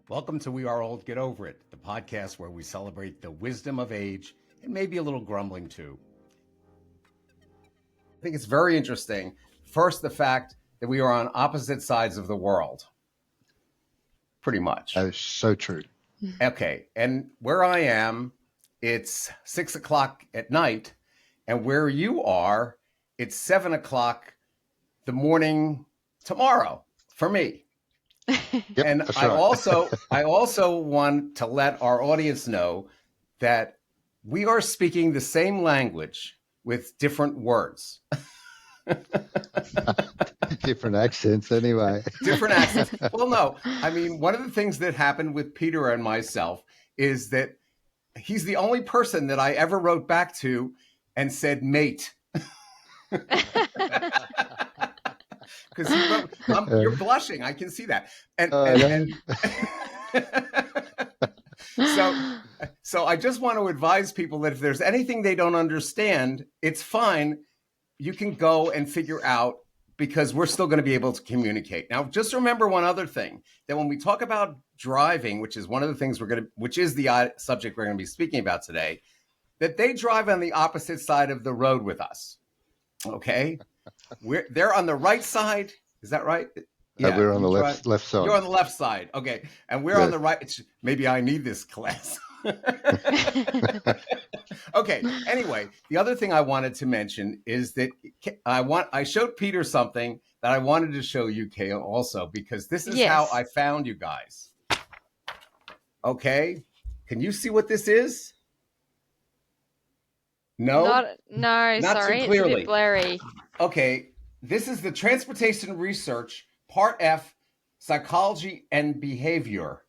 Welcome to We Are Old, Get Over It, the podcast where we celebrate the wisdom of age and maybe a little grumbling too. I think it's very interesting. First, the fact that we are on opposite sides of the world. Pretty much. That is so true. Okay. And where I am, it's 6 o'clock at night. And where you are, it's 7 o'clock the morning tomorrow for me. Yep, And that's I right. also want to let our audience know that we are speaking the same language with different words. Different accents anyway. Different accents. Well, no, I mean, one of the things that happened with Peter and myself is that he's the only person that I ever wrote back to and said, mate. Because he wrote, you're blushing. I can see that. And so I just want to advise people that if there's anything they don't understand, it's fine. You can go and figure out, because we're still going to be able to communicate. Now, just remember one other thing, that when we talk about driving, which is one of the things which is the subject we're going to be speaking about today, that they drive on the opposite side of the road with us. Okay? They're on the right side. Is that right? Yeah, we're on the left side. You're on the left side. Okay. And we're on the right. Maybe I need this class. Okay. Anyway, the other thing I wanted to mention is that I showed Peter something that I wanted to show you, Kayla, also, because this is how I found you guys. Okay. Can you see what this is? No? Not sorry. So clearly. It's a bit blurry. Okay. This is the Transportation Research, Part F, Psychology and Behavior.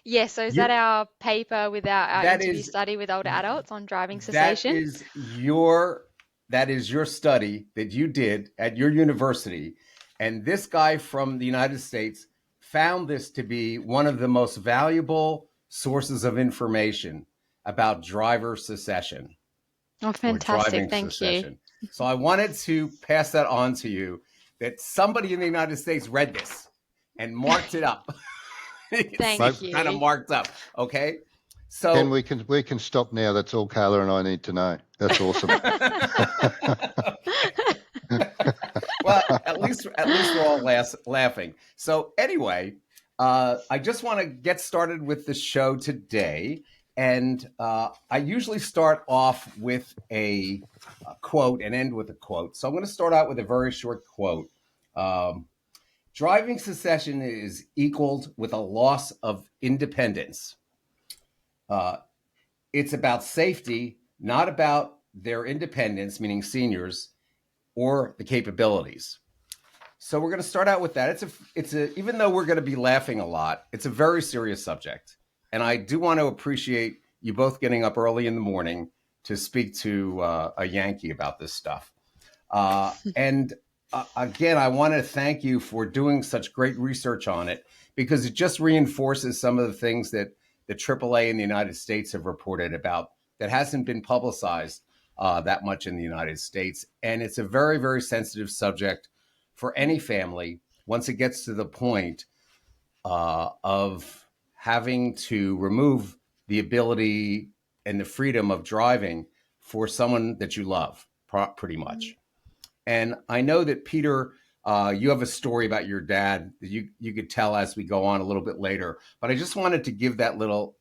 Yes, so is that our paper with our interview study with older adults on driving cessation? That is your study that you did at your university. And this guy from the United States found this to be one of the most valuable sources of information about driver cessation. Oh, fantastic. Thank you. So I wanted to pass that on to you, that somebody in the United States read this and marked it up. Thank you. Kind of marked up. Okay. So and we can stop now. That's all Kayla and I need to know. That's awesome. Well, at least we're all laughing. So anyway, I just want to get started with the show today. And I usually start off with a quote and end with a quote. So I'm going to start out with a very short quote. Driving cessation is equaled with a loss of independence. It's about safety, not about their independence, meaning seniors, or the capabilities. So we're going to start out with that. Even though we're going to be laughing a lot, it's a very serious subject. And I do want to appreciate you both getting up early in the morning to speak to a Yankee about this stuff. Again, I want to thank you for doing such great research on it, because it just reinforces some of the things that the AAA in the United States have reported about that hasn't been publicized that much in the United States. And it's a very, very sensitive subject for any family once it gets to the point of having to remove the ability and the freedom of driving for someone that you love, pretty much. And I know that, Peter, you have a story about your dad that you could tell as we go on a little bit later. But I just wanted to give that little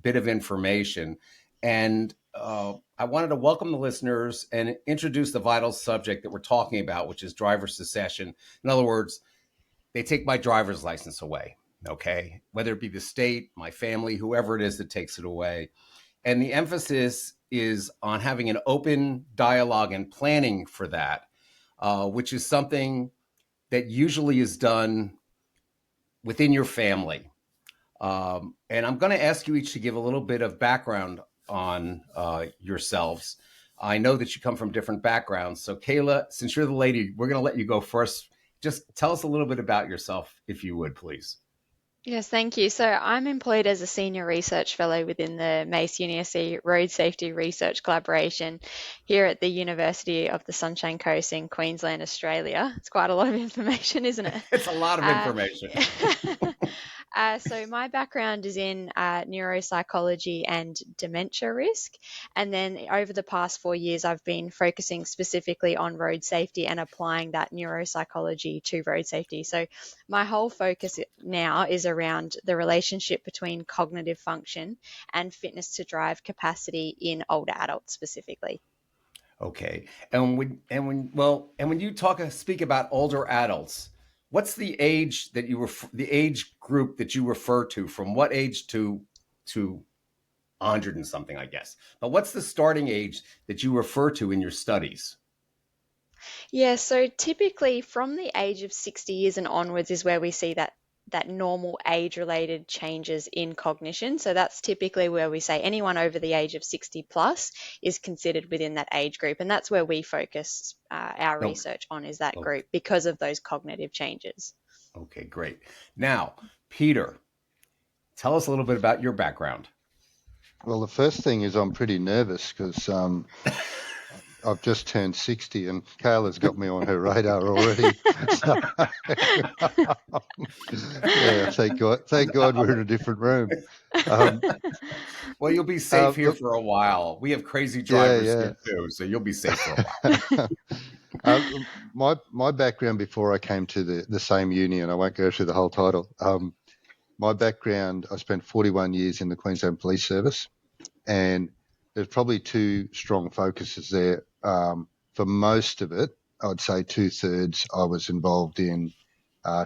bit of information. And I wanted to welcome the listeners and introduce the vital subject that we're talking about, which is driver cessation. In other words, they take my driver's license away, okay? Whether it be the state, my family, whoever it is that takes it away. And the emphasis is on having an open dialogue and planning for that, which is something that usually is done within your family. And I'm going to ask you each to give a little bit of background on yourselves. I know that you come from different backgrounds. So Kayla, since you're the lady, we're going to let you go first. Just tell us a little bit about yourself, if you would, please. Yes, thank you. So I'm employed as a senior research fellow within the Mace UniSC Road Safety Research Collaboration here at the University of the Sunshine Coast in Queensland, Australia. It's quite a lot of information, isn't it? It's a lot of information. So my background is in neuropsychology and dementia risk. And then over the past 4 years, I've been focusing specifically on road safety and applying that neuropsychology to road safety. So my whole focus now is around the relationship between cognitive function and fitness to drive capacity in older adults specifically. Okay. And when you speak about older adults, what's the age that the age group that you refer to, from what age to 100 and something, I guess. But what's the starting age that you refer to in your studies? Yeah, so typically from the age of 60 years and onwards is where we see that normal age-related changes in cognition. So that's typically where we say anyone over the age of 60 plus is considered within that age group, and that's where we focus our No. research on, is that Okay. group, because of those cognitive changes. Okay, great. Now, Peter, tell us a little bit about your background. Well, the first thing is I'm pretty nervous because I've just turned 60 and Kayla's got me on her radar already. So, yeah, thank God. Thank God we're in a different room. Um, Well, you'll be safe here look, for a while. We have crazy yeah, drivers yeah. here too, so you'll be safe for a while. My background before I came to the same uni, and I won't go through the whole title. My background, I spent 41 years in the Queensland Police Service, and there's probably two strong focuses there. For most of it, I'd say 2/3 I was involved in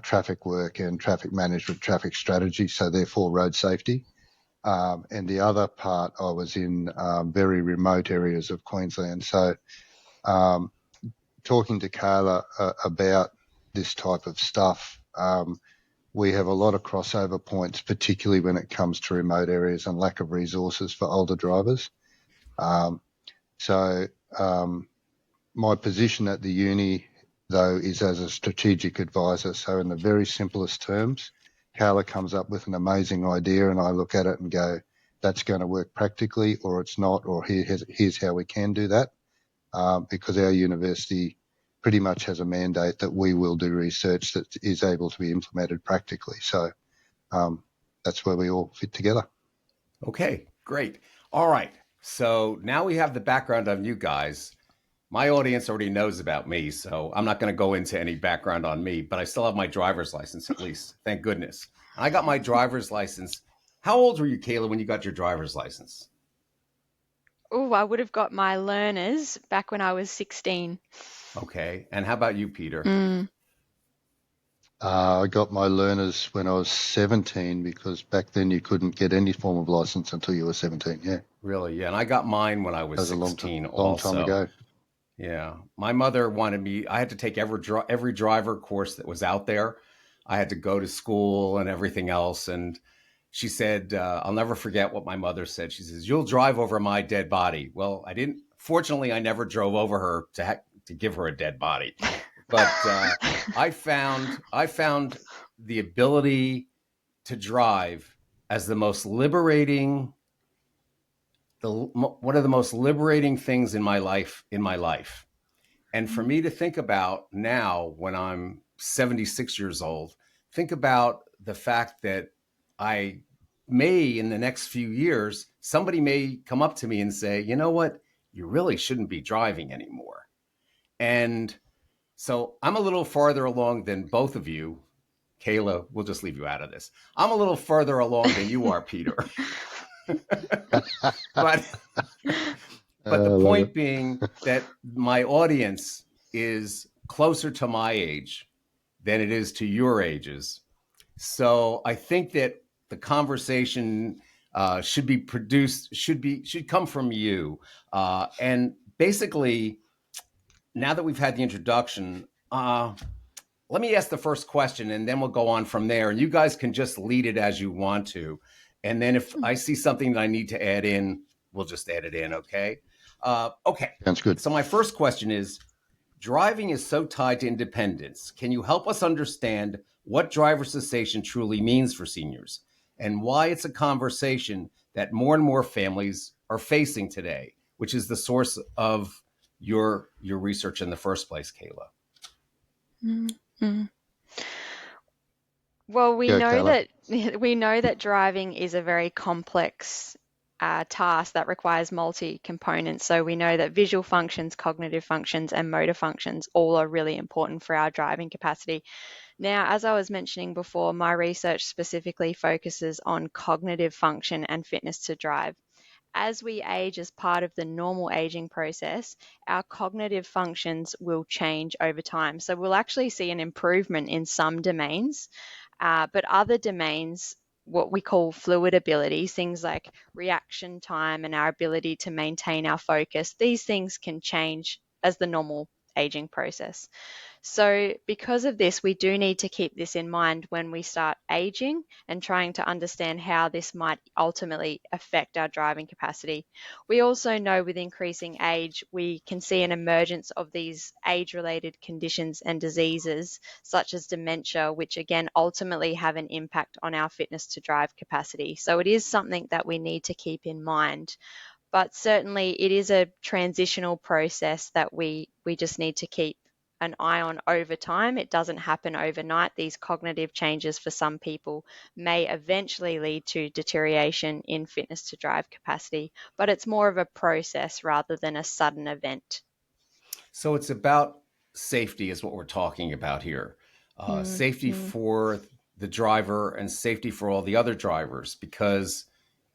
traffic work and traffic management, traffic strategy, so therefore road safety. And the other part, I was in very remote areas of Queensland. So um, talking to Kayla about this type of stuff, we have a lot of crossover points, particularly when it comes to remote areas and lack of resources for older drivers. So my position at the uni, though, is as a strategic advisor. So in the very simplest terms, Kayla comes up with an amazing idea and I look at it and go, that's going to work practically, or it's not, or here's how we can do that. Because our university pretty much has a mandate that we will do research that is able to be implemented practically. So that's where we all fit together. Okay, great. All right. So now we have the background on you guys. My audience already knows about me, so I'm not going to go into any background on me, but I still have my driver's license, at least. Thank goodness. I got my driver's license. How old were you, Kayla, when you got your driver's license? Oh, I would have got my learners back when I was 16. Okay. And how about you, Peter? Mm. I got my learners when I was 17 because back then you couldn't get any form of license until you were 17. Yeah, Really? Yeah. And I got mine when I that was was a 16 long time also. ago. Yeah. My mother wanted me, I had to take every driver course that was out there. I had to go to school and everything else. And she said, I'll never forget what my mother said. She says, "You'll drive over my dead body." Well, I didn't. Fortunately, I never drove over her to give her a dead body. But I found the ability to drive as one of the most liberating things in my life. And for me to think about now, when I'm 76 years old, think about the fact that I may, in the next few years, somebody may come up to me and say, "You know what? You really shouldn't be driving anymore." And so I'm a little farther along than both of you. Kayla, we'll just leave you out of this. I'm a little further along than you are, Peter. but But the I love it. point being that my audience is closer to my age than it is to your ages. So I think that the conversation should come from you. And basically, now that we've had the introduction, let me ask the first question, and then we'll go on from there. And you guys can just lead it as you want to. And then if I see something that I need to add in, we'll just add it in. Okay. Okay. Sounds good. So my first question is, driving is so tied to independence. Can you help us understand what driver cessation truly means for seniors and why it's a conversation that more and more families are facing today, which is the source of your research in the first place, Kayla? Mm. Well, we Go, know Kayla. that we know that driving is a very complex task that requires multi-components. So we know that visual functions, cognitive functions, and motor functions all are really important for our driving capacity. Now, as I was mentioning before, my research specifically focuses on cognitive function and fitness to drive. As we age as part of the normal aging process, our cognitive functions will change over time. So we'll actually see an improvement in some domains, but other domains, what we call fluid abilities, things like reaction time and our ability to maintain our focus, these things can change as the normal aging process. So, because of this, we do need to keep this in mind when we start aging and trying to understand how this might ultimately affect our driving capacity. We also know with increasing age, we can see an emergence of these age related conditions and diseases, such as dementia, which again ultimately have an impact on our fitness to drive capacity. So, it is something that we need to keep in mind. But certainly, it is a transitional process that we just need to keep an eye on over time. It doesn't happen overnight. These cognitive changes for some people may eventually lead to deterioration in fitness to drive capacity, but it's more of a process rather than a sudden event. So it's about safety, is what we're talking about here. Safety Mm-hmm. for the driver and safety for all the other drivers, because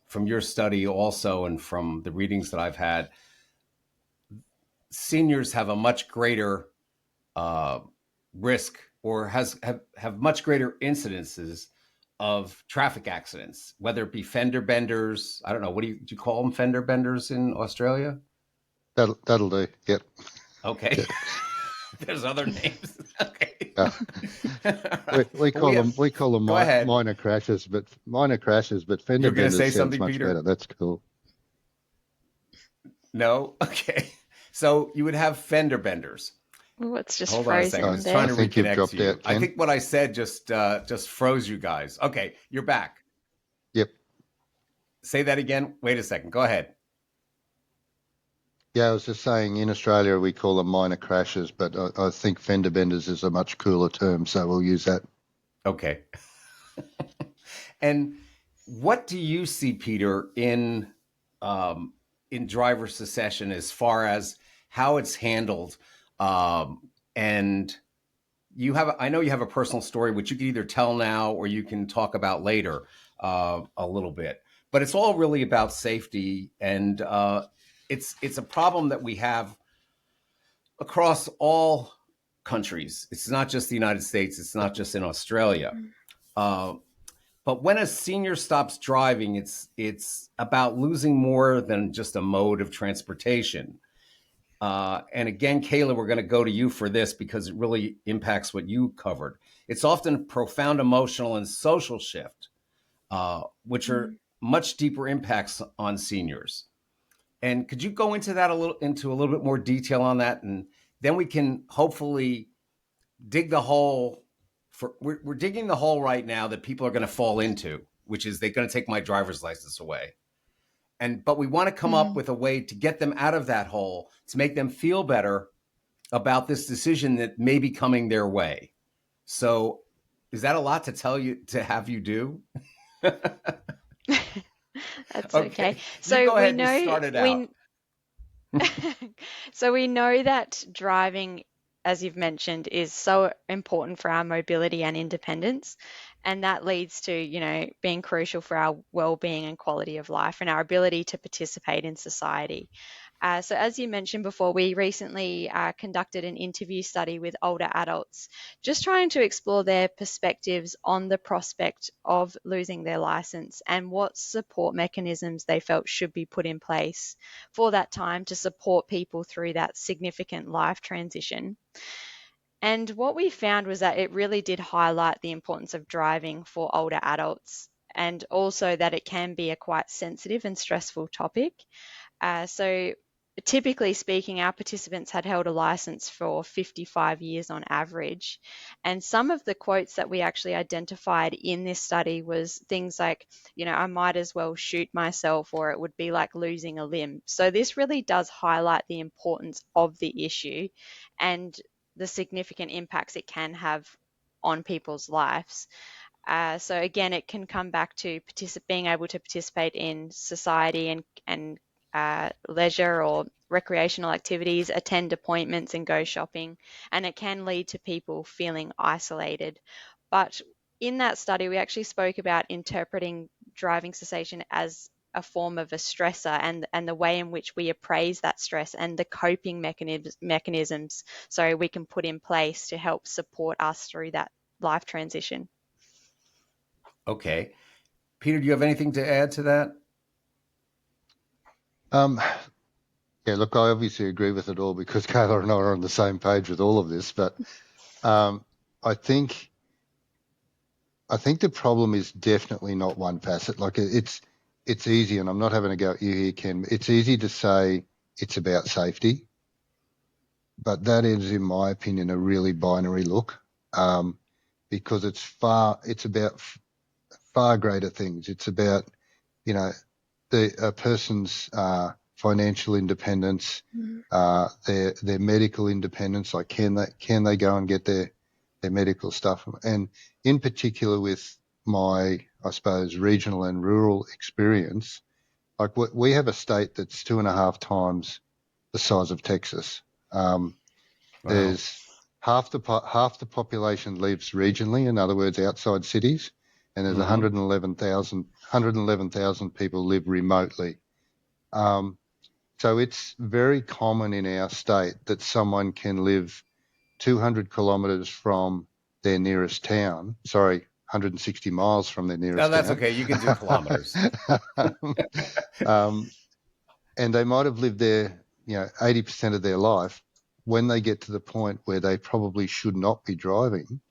from your study also and from the readings that I've had, seniors have a much greater uh, risk or have much greater incidences of traffic accidents, whether it be fender benders. I don't know. Do you call them fender benders in Australia? That'll do. Yep. Okay. Yeah. There's other names. Okay. Uh, All right. we But we have, we call them go ahead. minor crashes, but fender You're going to benders say sounds something, much better. Peter? That's cool. No? Okay. So you would have fender benders. Oh, it's just Hold on a frozen second. I'm in just there. trying I to think you've reconnect to dropped you. out, I Ken. think what I said just froze you guys. Okay, you're back. Yep. Say that again. Wait a second. Go ahead. Yeah, I was just saying in Australia we call them minor crashes, but I think fender benders is a much cooler term, so we'll use that. Okay. And what do you see, Peter, um, in driver secession as far as how it's handled? And I know you have a personal story which you can either tell now or you can talk about later a little bit. But it's all really about safety, and it's a problem that we have across all countries. It's not just the United States. It's not just in Australia. Uh, but when a senior stops driving, it's about losing more than just a mode of transportation. And again, Kayla, we're going to go to you for this because it really impacts what you covered. It's often a profound emotional and social shift, which are Mm. much deeper impacts on seniors. And could you go into a little bit more detail on that, and then we can hopefully dig the hole. We're digging the hole right now that people are going to fall into, which is they're going to take my driver's license away. But we want to come up Mm. with a way to get them out of that hole, to make them feel better about this decision that may be coming their way. So, is that a lot to have you do? That's okay. Okay, you So go we ahead and know start it out. we So we know that driving, as you've mentioned, is so important for our mobility and independence. And that leads to, being crucial for our well-being and quality of life and our ability to participate in society. So, as you mentioned before, we recently conducted an interview study with older adults, just trying to explore their perspectives on the prospect of losing their license and what support mechanisms they felt should be put in place for that time to support people through that significant life transition. And what we found was that it really did highlight the importance of driving for older adults and also that it can be a quite sensitive and stressful topic. So, typically speaking, our participants had held a license for 55 years on average. And some of the quotes that we actually identified in this study was things like, I might as well shoot myself, or it would be like losing a limb. So, this really does highlight the importance of the issue and the significant impacts it can have on people's lives. So again, it can come back to being able to participate in society and leisure or recreational activities, attend appointments and go shopping, and it can lead to people feeling isolated. But in that study, we actually spoke about interpreting driving cessation as a form of a stressor and the way in which we appraise that stress and the coping mechanisms so we can put in place to help support us through that life transition. Okay. Peter, do you have anything to add to that? Yeah, look, I obviously agree with it all because Kayla and I are on the same page with all of this. But I think the problem is definitely not one facet. Like it's easy, and I'm not having a go at you here, Ken. It's easy to say it's about safety, but that is, in my opinion, a really binary look, because it's about far greater things. It's about, a person's financial independence, their medical independence. Like, can they go and get their medical stuff? And in particular, with my, I suppose, regional and rural experience, like we have a state that's 2.5 times the size of Texas. Wow. There's half the population lives regionally, in other words, outside cities, and there's 111,000 people live remotely. So it's very common in our state that someone can live 200 kilometres from their nearest town. Sorry, 160 miles from their nearest No, that's town. okay. You can do kilometers. And they might have lived there, 80% of their life. When they get to the point where they probably should not be driving,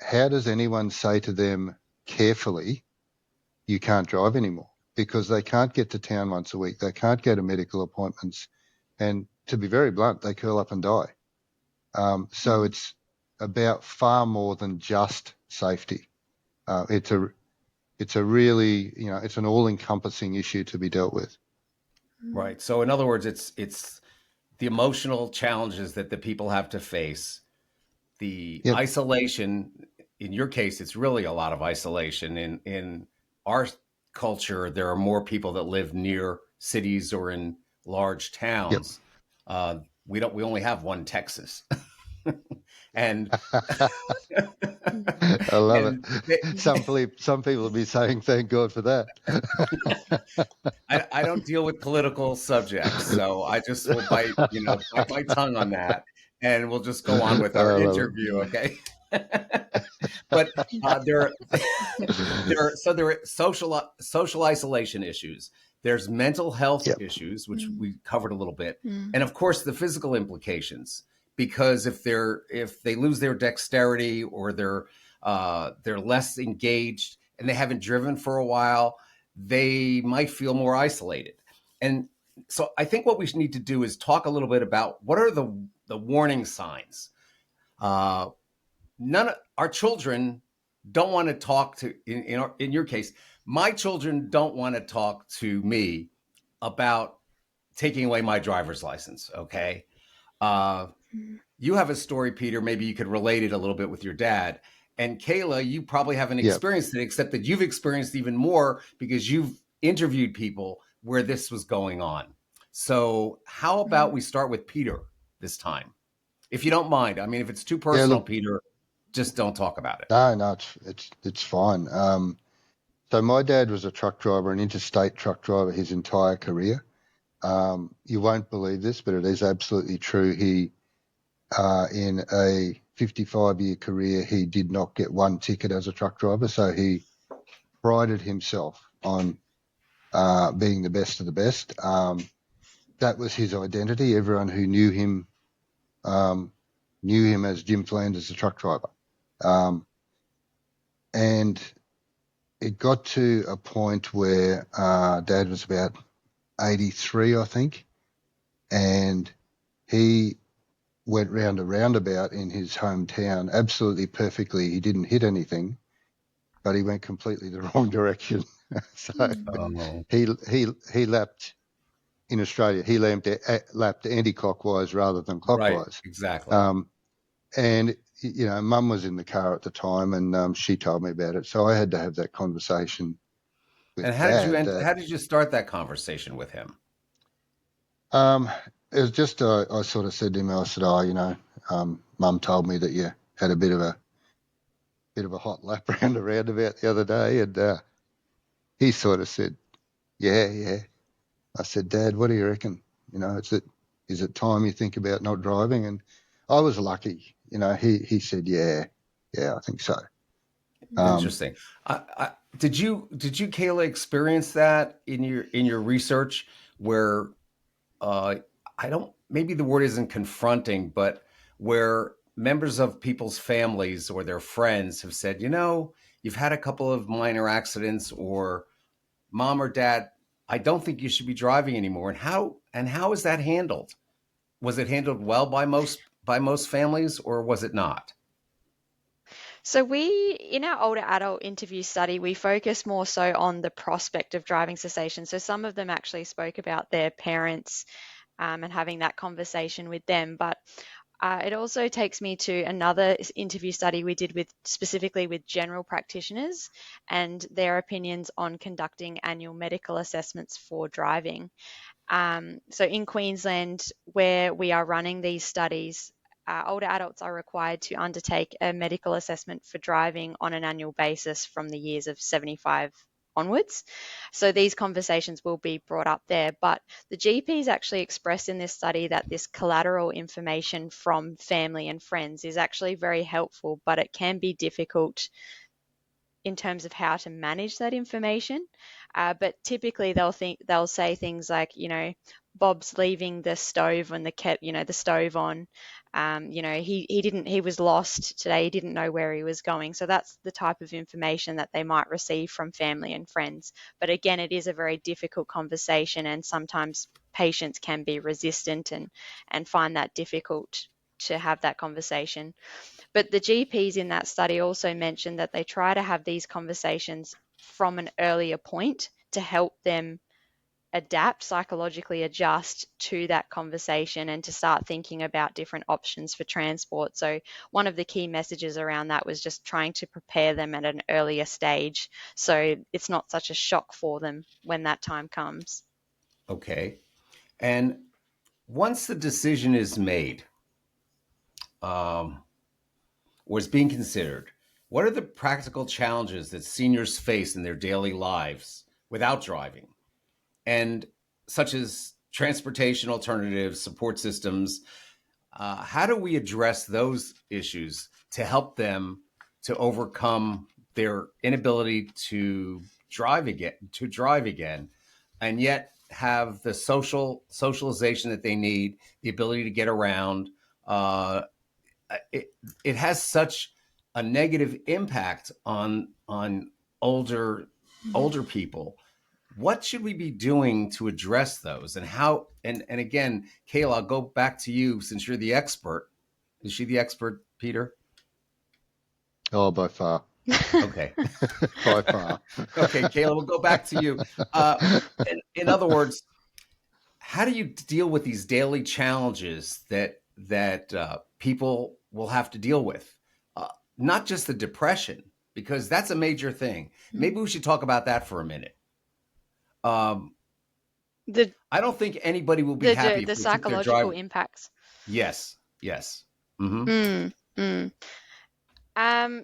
how does anyone say to them carefully, you can't drive anymore? Because they can't get to town once a week. They can't go to medical appointments. And to be very blunt, they curl up and die. So it's about far more than just safety. It's a really, it's an all-encompassing issue to be dealt with. Right. So in other words, it's the emotional challenges that the people have to face, the Yep. isolation. In your case, it's really a lot of isolation. In our culture, there are more people that live near cities or in large Yep. towns. We only have one Texas. And I love and it. Some people will be saying, "Thank God for that." I don't deal with political subjects, so I just will bite my tongue on that, and we'll just go on with I our love interview, okay? But there are social isolation issues. There's mental health Yep. issues, which we covered a little bit, Mm. and of course the physical implications. Because if they lose their dexterity or they're less engaged and they haven't driven for a while, they might feel more isolated. And so I think what we need to do is talk a little bit about what are the warning signs. None of our children don't want to talk to, in your case, my children don't want to talk to me about taking away my driver's license. Okay. You have a story, Peter. Maybe you could relate it a little bit with your dad. And Kayla, you probably haven't Yep. experienced it, except that you've experienced even more because you've interviewed people where this was going on. So how about we start with Peter this time? If you don't mind. I mean, if it's too Yeah. personal, Look, Peter, just don't talk about it. no, it's fine. So my dad was a truck driver, an interstate truck driver, his entire career. You won't believe this, but it is absolutely true. He, in a 55-year career, he did not get one ticket as a truck driver. So he prided himself on being the best of the best. That was his identity. Everyone who knew him as Jim Flanders, the truck driver. And it got to a point where Dad was about 83, I think, and he went round a roundabout in his hometown absolutely perfectly. He didn't hit anything, but he went completely the wrong direction. So he lapped in Australia. He lapped anti-clockwise rather than Right, clockwise. exactly. And Mum was in the car at the time, and she told me about it. So I had to have that conversation And with Dad. That how did you start that conversation with him? um, it was just I sort of said to him, I said, "Oh, Mum told me that you had a bit of a hot lap round a roundabout the other day," and he sort of said, "Yeah, yeah." I said, "Dad, what do you reckon? Is it time you think about not driving?" And I was lucky. He said, "Yeah, yeah, I think so." Um, Interesting. Did you Kayla experience that in your research where uh, I don't, maybe the word isn't confronting, but where members of people's families or their friends have said, you've had a couple of minor accidents, or mom or dad, I don't think you should be driving anymore. And how is that handled? Was it handled well by most families, or was it not? So in our older adult interview study, we focus more so on the prospect of driving cessation. So some of them actually spoke about their parents and having that conversation with them. But it also takes me to another interview study we did specifically with general practitioners and their opinions on conducting annual medical assessments for driving. So in Queensland, where we are running these studies, older adults are required to undertake a medical assessment for driving on an annual basis from the years of 75 onwards. So these conversations will be brought up there. But the GPs actually expressed in this study that this collateral information from family and friends is actually very helpful, but it can be difficult in terms of how to manage that information. But typically they'll say things like, Bob's leaving the stove and the stove on. He was lost today. He didn't know where he was going. So that's the type of information that they might receive from family and friends. But again, it is a very difficult conversation, and sometimes patients can be resistant and find that difficult to have that conversation. But the GPs in that study also mentioned that they try to have these conversations from an earlier point to help them adapt, psychologically adjust to that conversation and to start thinking about different options for transport. So one of the key messages around that was just trying to prepare them at an earlier stage so it's not such a shock for them when that time comes. Okay. And once the decision is made, um, or is being considered, what are the practical challenges that seniors face in their daily lives without driving? And such as transportation alternatives, support systems, how do we address those issues to help them to overcome their inability to drive again, and yet have the socialization that they need, the ability to get around? Uh, it, it has such a negative impact on older people. What should we be doing to address those, and how? And again, Kayla, I'll go back to you since you're the expert. Is she the expert, Peter? oh, by far, Okay. by far. Okay, Kayla, we'll go back to you. Uh, in other words, how do you deal with these daily challenges that people will have to deal with? Uh, Not just the depression, because that's a major thing. Maybe we should talk about that for a minute. Um, the I don't think anybody will be the happy if the they took their psychological drive. impacts. Yes, yes. Hmm. Mm, mm.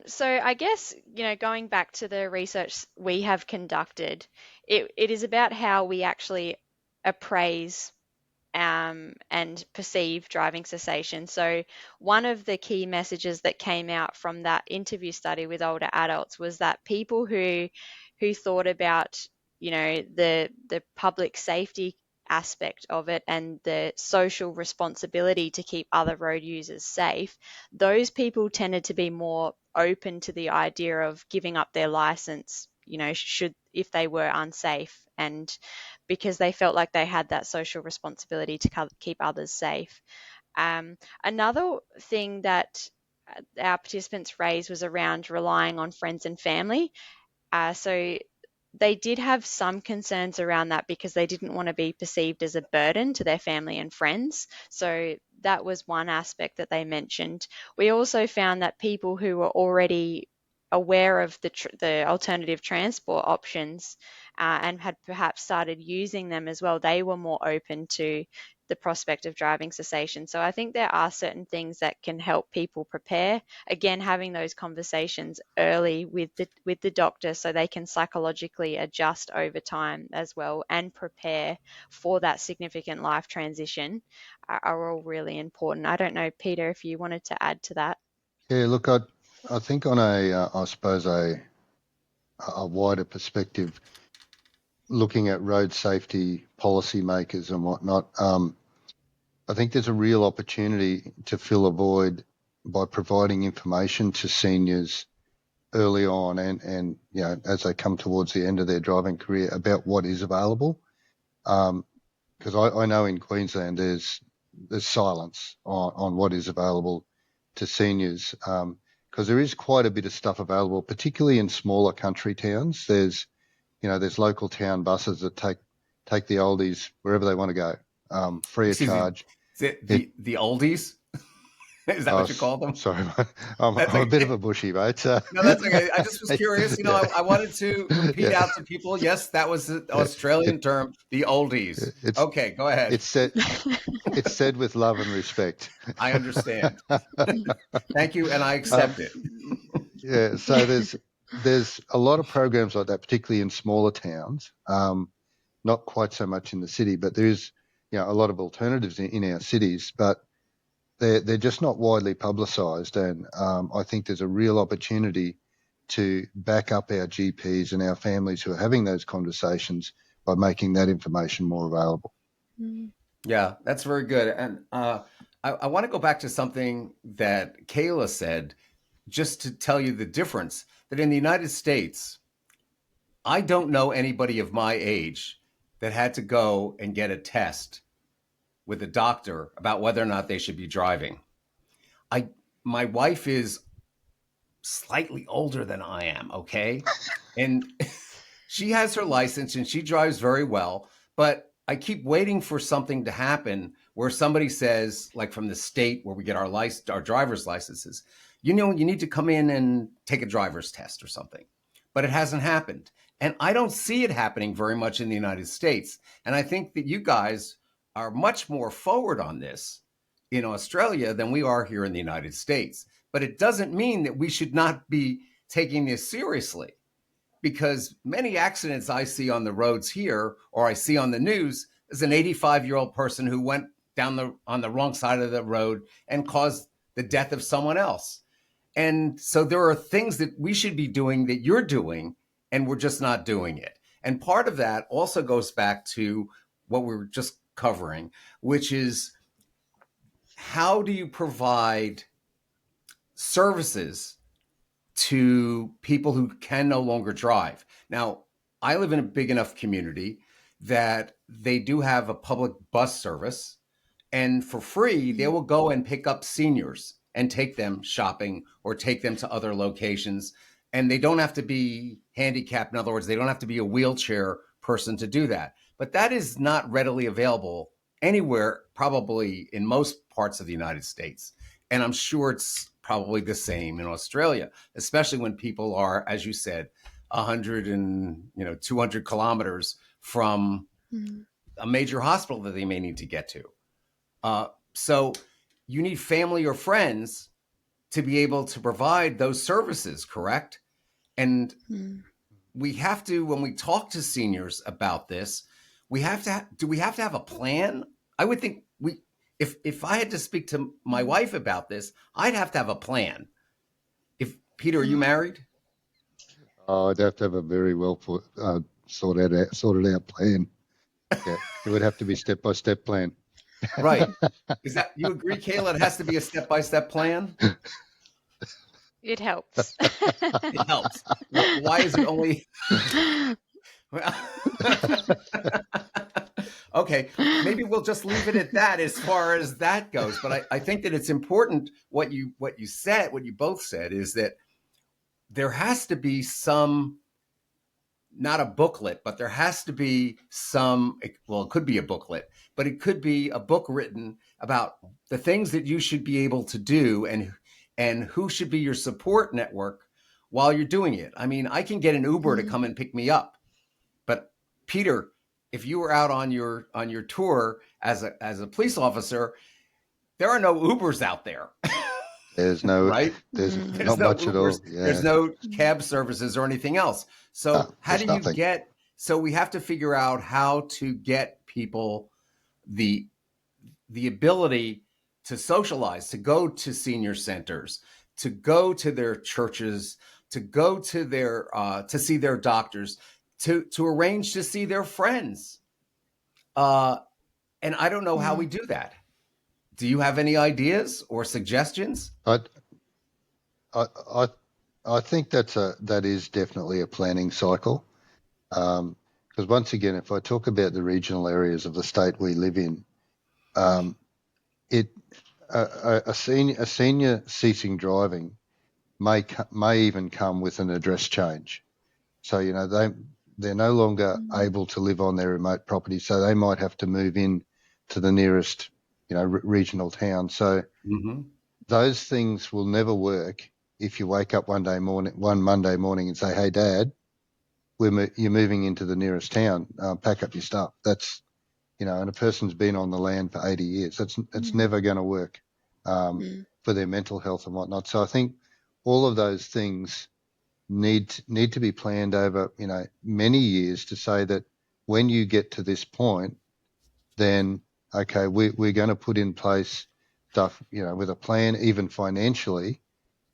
So I guess, going back to the research we have conducted, it is about how we actually appraise and perceive driving cessation. So one of the key messages that came out from that interview study with older adults was that people who thought about, the public safety aspect of it and the social responsibility to keep other road users safe, those people tended to be more open to the idea of giving up their license, should if they were unsafe, and because they felt like they had that social responsibility to keep others safe. Another thing that our participants raised was around relying on friends and family. So they did have some concerns around that because they didn't want to be perceived as a burden to their family and friends. So that was one aspect that they mentioned. We also found that people who were already aware of the alternative transport options and had perhaps started using them as well, they were more open to the prospect of driving cessation. So I think there are certain things that can help people prepare. Again, having those conversations early with the doctor so they can psychologically adjust over time as well and prepare for that significant life transition are all really important. I don't know, Peter, if you wanted to add to that. Yeah, look, I think on I suppose a wider perspective, looking at road safety policymakers and whatnot, I think there's a real opportunity to fill a void by providing information to seniors early on and as they come towards the end of their driving career about what is available. Because I know in Queensland there's silence on what is available to seniors, because there is quite a bit of stuff available, particularly in smaller country towns. There's local town buses that take the oldies wherever they want to go, free of Excuse me, charge. is it the oldies? Is that what you call them? Sorry, I'm That's a bit okay. of a bushy, mate. No, that's okay. I just was curious. Yeah, I wanted to repeat yeah, out to people. Yes, that was the yeah. Australian term, the oldies. It's Okay, go ahead. it's said it's said with love and respect. I understand. Thank you, and I um, accept it. yeah, so there's a lot of programs like that, particularly in smaller towns. Not quite so much in the city, but there's a lot of alternatives in our cities, but they're just not widely publicised, and I think there's a real opportunity to back up our GPs and our families who are having those conversations by making that information more available. Yeah, that's very good. And I want to go back to something that Kayla said, just to tell you the difference. That in the United States, I don't know anybody of my age that had to go and get a test with a doctor about whether or not they should be driving. I My wife is slightly older than I am, okay? And she has her license and she drives very well, but I keep waiting for something to happen where somebody says, like from the state where we get our driver's licenses, you need to come in and take a driver's test or something. But it hasn't happened. And I don't see it happening very much in the United States. And I think that you guys are much more forward on this in Australia than we are here in the United States. But it doesn't mean that we should not be taking this seriously, because many accidents I see on the roads here or I see on the news is an 85-year-old person who went down on the wrong side of the road and caused the death of someone else. And so there are things that we should be doing that you're doing, and we're just not doing it. And part of that also goes back to what we were just covering, which is how do you provide services to people who can no longer drive? Now, I live in a big enough community that they do have a public bus service, and for free, they will go and pick up seniors and take them shopping or take them to other locations. And they don't have to be handicapped. In other words, they don't have to be a wheelchair person to do that. But that is not readily available anywhere, probably in most parts of the United States. And I'm sure it's probably the same in Australia, especially when people are, as you said, 100 and 200 kilometers from a major hospital that they may need to get to. So you need family or friends to be able to provide those services, correct? And we have to, when we talk to seniors about this, do we have to have a plan? I would think if I had to speak to my wife about this, I'd have to have a plan. Peter, are you married? Oh, I'd have to have a very well sorted out plan. Yeah, it would have to be step-by-step plan. Right. Is that, you agree, Kayla? It has to be a step-by-step plan? It helps. It helps. Why is it only... Okay, maybe we'll just leave it at that as far as that goes. But I think that it's important what you both said, is that there has to be some not a booklet, but there has to be some, well, it could be a booklet, but it could be a book written about the things that you should be able to do and who should be your support network while you're doing it. I mean, I can get an Uber to come and pick me up, but Peter, if you were out on your tour as a police officer, there are no Ubers out there. There's no, right? there's There's not no much at all. Ubers, Yeah. there's no cab services or anything else. So No, how there's do you nothing. get? So we have to figure out how to get people the ability to socialize, to go to senior centers, to go to their churches, to go to their to see their doctors, to arrange to see their friends. And I don't know how we do that. Do you have any ideas or suggestions? I, I, I think that is definitely a planning cycle. Because once again, if I talk about the regional areas of the state we live in, it a senior ceasing driving may even come with an address change. So they're no longer able to live on their remote property, so they might have to move in to the nearest regional town. So those things will never work if you wake up one Monday morning and say, "Hey, Dad, you're moving into the nearest town. Pack up your stuff." That's and a person's been on the land for 80 years. It's never going to work for their mental health and whatnot. So I think all of those things need to be planned over many years to say that when you get to this point, then okay, we're going to put in place stuff with a plan, even financially,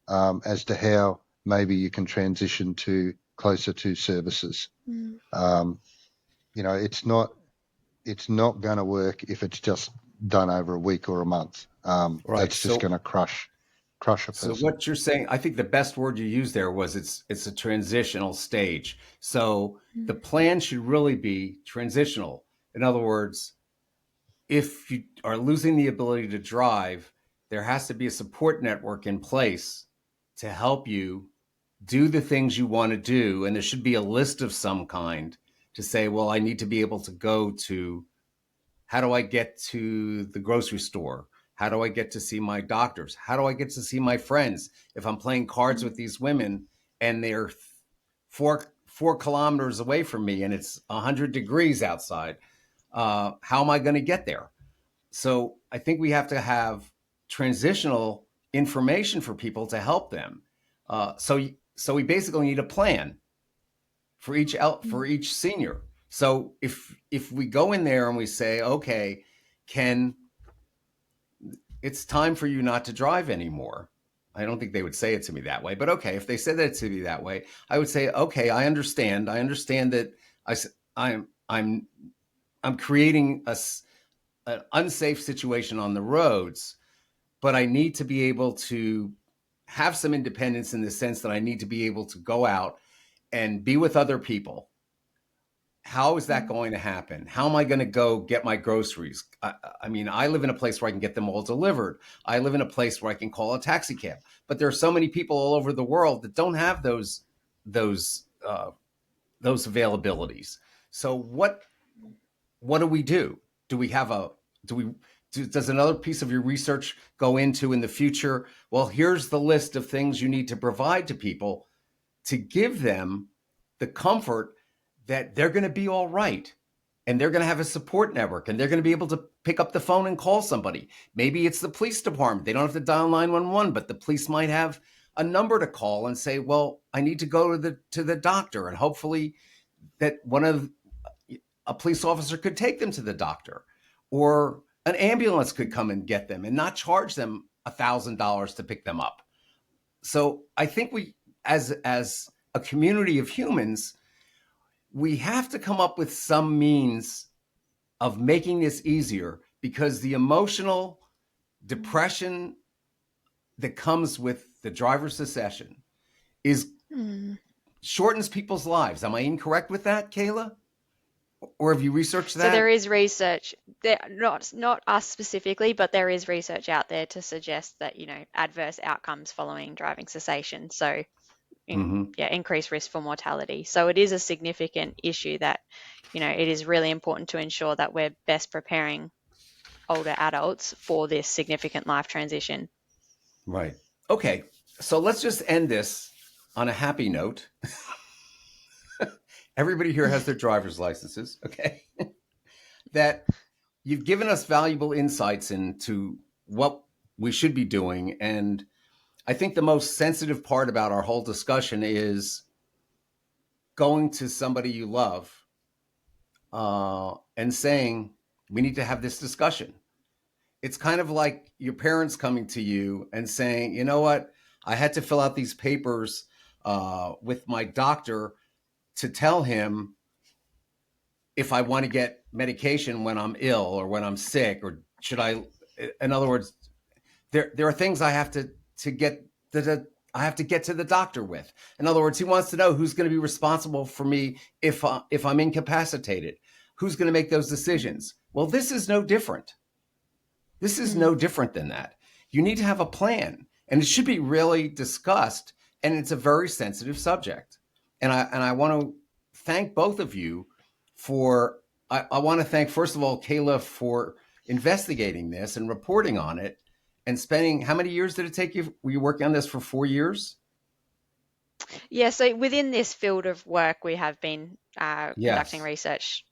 as to how maybe you can transition to closer to services. It's not going to work if it's just done over a week or a month. Right. That's just going to crush a person. So what you're saying, I think the best word you used there was it's a transitional stage. So the plan should really be transitional. In other words, if you are losing the ability to drive, there has to be a support network in place to help you do the things you want to do. And there should be a list of some kind to say, well, I need to be able to go to, how do I get to the grocery store? How do I get to see my doctors? How do I get to see my friends? If I'm playing cards with these women and they're 4 kilometers away from me and it's 100 degrees outside, how am I going to get there? So I think we have to have transitional information for people to help them. So we basically need a plan for each senior. So if we go in there and we say, okay, it's time for you not to drive anymore. I don't think they would say it to me that way, but okay, if they said that to me that way, I would say, okay, I understand. I understand that I'm creating an unsafe situation on the roads, but I need to be able to have some independence in the sense that I need to be able to go out and be with other people. How is that going to happen? How am I going to go get my groceries? I mean, I live in a place where I can get them all delivered. I live in a place where I can call a taxi cab. But there are so many people all over the world that don't have those availabilities. So what do we do? Does another piece of your research go into in the future? Well, here's the list of things you need to provide to people to give them the comfort that they're going to be all right and they're going to have a support network and they're going to be able to pick up the phone and call somebody. Maybe it's the police department. They don't have to dial 911, but the police might have a number to call and say, well, I need to go to the doctor, and hopefully that a police officer could take them to the doctor, or an ambulance could come and get them and not charge them $1,000 to pick them up. So I think we, as a community of humans, we have to come up with some means of making this easier, because the emotional depression that comes with the driver's secession shortens people's lives. Am I incorrect with that, Kayla? Or have you researched that? So there is research, not us specifically, but there is research out there to suggest that, adverse outcomes following driving cessation. So increased risk for mortality. So it is a significant issue that, it is really important to ensure that we're best preparing older adults for this significant life transition. Right. Okay. So let's just end this on a happy note. Everybody here has their driver's licenses. Okay. That you've given us valuable insights into what we should be doing. And I think the most sensitive part about our whole discussion is going to somebody you love and saying, we need to have this discussion. It's kind of like your parents coming to you and saying, you know what, I had to fill out these papers with my doctor to tell him if I want to get medication when I'm ill or when I'm sick, or should I, in other words, there are things I have to get I have to get to the doctor with. In other words, he wants to know who's going to be responsible for me if I'm incapacitated. Who's going to make those decisions? Well, this is no different. This is no different than that. You need to have a plan, and it should be really discussed, and it's a very sensitive subject. And I want to thank both of you for, I want to thank, first of all, Kayla for investigating this and reporting on it and spending, how many years did it take you? Were you working on this for 4 years? Yeah, so within this field of work, we have been conducting research,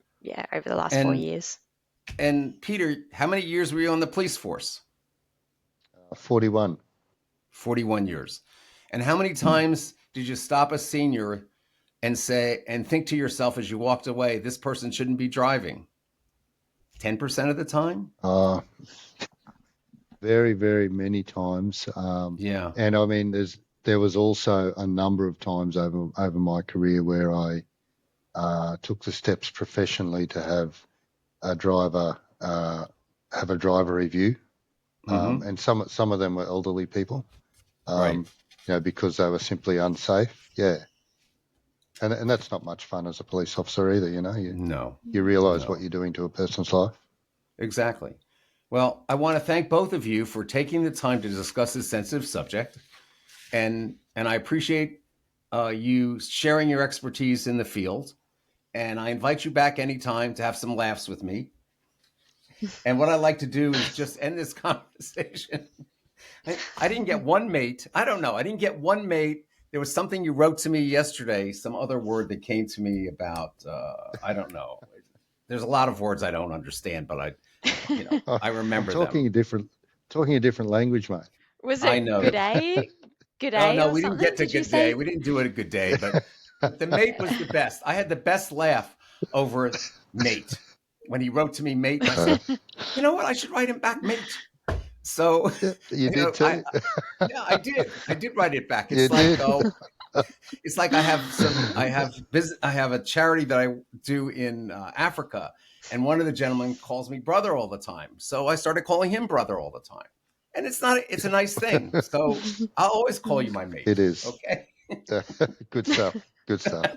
over the last 4 years. And Peter, how many years were you on the police force? 41. 41 years. And how many times did you stop a senior and say, and think to yourself as you walked away, this person shouldn't be driving? 10% of the time? Very, very many times. And I mean, there was also a number of times over my career where I took the steps professionally to have a driver review, and some of them were elderly people, because they were simply unsafe. Yeah, and that's not much fun as a police officer either. You realise what you're doing to a person's life. Exactly. Well, I want to thank both of you for taking the time to discuss this sensitive subject, and I appreciate you sharing your expertise in the field. And I invite you back anytime to have some laughs with me. And what I like to do is just end this conversation. I didn't get one mate. I don't know. I didn't get one mate. There was something you wrote to me yesterday, some other word that came to me about, I don't know. There's a lot of words I don't understand, but I remember them. Talking a different language, mate. Was it good day? Good day? No, we didn't get to good day. We didn't do it a good day, but the mate was the best. I had the best laugh over mate. When he wrote to me, mate, and I said, you know what? I should write him back, mate. So you did too. I did. I did write it back. It's like I have a charity that I do in Africa, and one of the gentlemen calls me brother all the time. So I started calling him brother all the time, and it's a nice thing. So I'll always call you my mate. It is. Okay. Good stuff. Good stuff.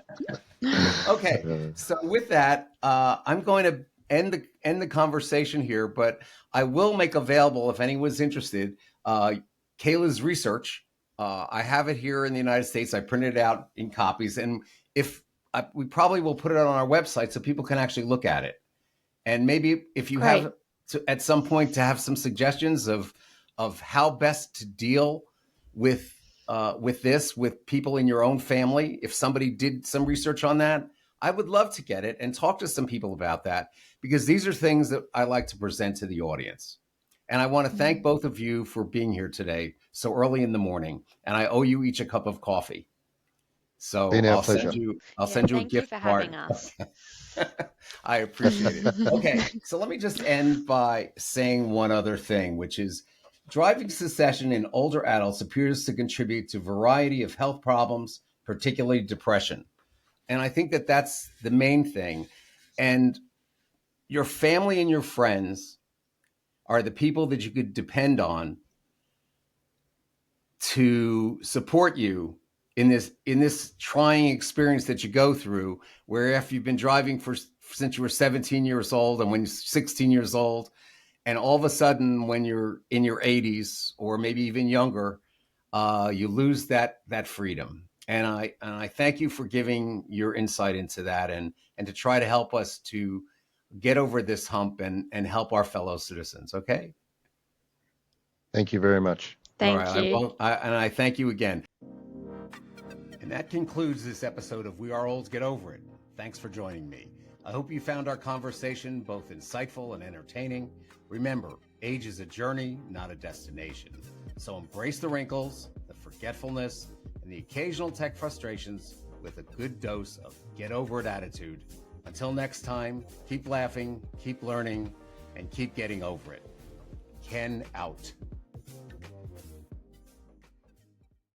Okay. So with that, I'm going to end the conversation here, but I will make available, if anyone's interested, Kayla's research. I have it here in the United States. I printed it out in copies, and we probably will put it on our website so people can actually look at it. And maybe if you have at some point to have some suggestions of how best to deal with this with people in your own family, if somebody did some research on that, I would love to get it and talk to some people about that, because these are things that I like to present to the audience. And I want to thank both of you for being here today so early in the morning. And I owe you each a cup of coffee. So I'll send you a gift card. Having us. I appreciate it. Okay, so let me just end by saying one other thing, which is driving cessation in older adults appears to contribute to a variety of health problems, particularly depression. And I think that that's the main thing. And your family and your friends are the people that you could depend on to support you in this trying experience that you go through, where if you've been driving since you were 17 years old and when you're 16 years old, and all of a sudden when you're in your 80s or maybe even younger, you lose that freedom. And I thank you for giving your insight into that, and to try to help us to get over this hump and help our fellow citizens. Okay. Thank you very much. All right. Thank you. And I thank you again. And that concludes this episode of We Are Old, Get Over It. Thanks for joining me. I hope you found our conversation both insightful and entertaining. Remember, age is a journey, not a destination. So embrace the wrinkles, the forgetfulness, and the occasional tech frustrations with a good dose of get over it attitude. Until next time, keep laughing, keep learning, and keep getting over it. Ken out.